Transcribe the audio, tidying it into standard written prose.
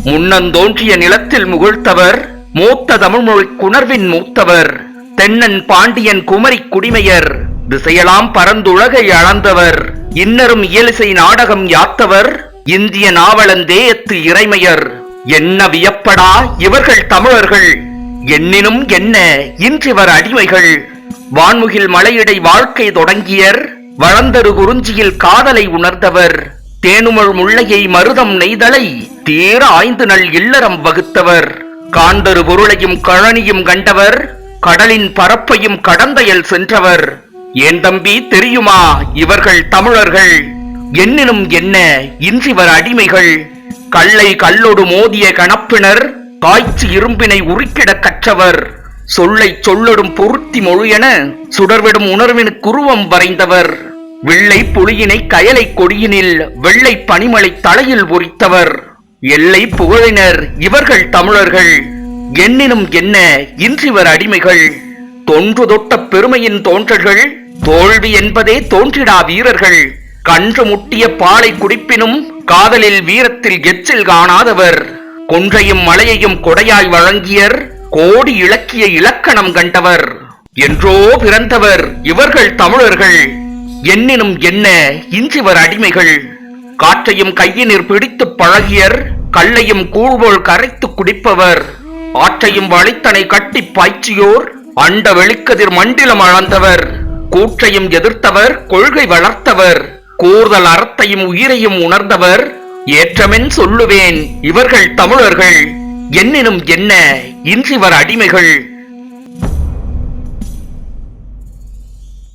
முன்னந்தோன்றிய நிலத்தில் முகிழ்த்தவர், மூத்த தமிழ்மொழி குணர்வின் மூத்தவர், தென்னன் பாண்டியன் குமரி குடிமையர், திசையெல்லாம் பரந்துலகை அளந்தவர், இன்னரும் இயலிசை நாடகம் யாத்தவர், இந்திய நாவலந்தேயத்து இறைமையர். என்ன வியப்படா இவர்கள் தமிழர்கள், எண்ணினும் என்ன இன்றிவர் அடிமைகள். வான்முகில் மலையிடை வாழ்க்கை தொடங்கியர், வளர்ந்தரு குறிஞ்சியில் காதலை உணர்ந்தவர், தேனுமள் முல்லையை மருதம் நெய்தலை தீர ஆய்ந்து நல் இல்லறம் வகுத்தவர், காண்டரு பொருளையும் கழனியும் கண்டவர், கடலின் பரப்பையும் கடந்தையல் சென்றவர். ஏன் தம்பி தெரியுமா இவர்கள் தமிழர்கள், எண்ணினும் என்ன இன்றிவர் அடிமைகள். கல்லை கல்லோடு மோதிய கணப்பினர், காய்ச்சி இரும்பினை உருக்கிட கற்றவர், சொல்லை சொல்லொடும் பொருத்தி மொழியென சுடர்விடும் உணர்வின் குருவம் வரைந்தவர், வெள்ளை புலியினை கயலை கொடியினில் வெள்ளை பனிமலை தலையில் உரித்தவர். எல்லை புகழினர் இவர்கள் தமிழர்கள், எண்ணினும் என்ன இன்றிவர் அடிமைகள். தொன்று தொட்ட பெருமையின் தோன்றல்கள், தோல்வி என்பதே தோன்றிடா வீரர்கள். கன்று முட்டிய பாலை குடிப்பினும் காதலில் வீரத்தில் எச்சில் காணாதவர், கொன்றையும் மலையையும் கொடையாய் வழங்கியர், கோடி இலக்கிய இலக்கணம் கண்டவர். என்றோ பிறந்தவர் இவர்கள் தமிழர்கள், எண்ணினும் என்ன இன்றிவர் அடிமைகள். காற்றையும் கையினிற் பிடித்து பழகியர், கல்லையும் கூழ்போல் கரைத்து குடிப்பவர், ஆற்றையும் வழித்தனை கட்டி பாய்ச்சியோர், அண்ட வெளிக்கதிர் மண்டிலம் அளந்தவர், கூற்றையும் எதிர்த்தவர், கொள்கை வளர்த்தவர், கூர்தல் அறத்தையும் உயிரையும் உணர்ந்தவர். ஏற்றமென் சொல்லுவேன் இவர்கள் தமிழர்கள், எண்ணினும் என்ன இன்றிவர் அடிமைகள்.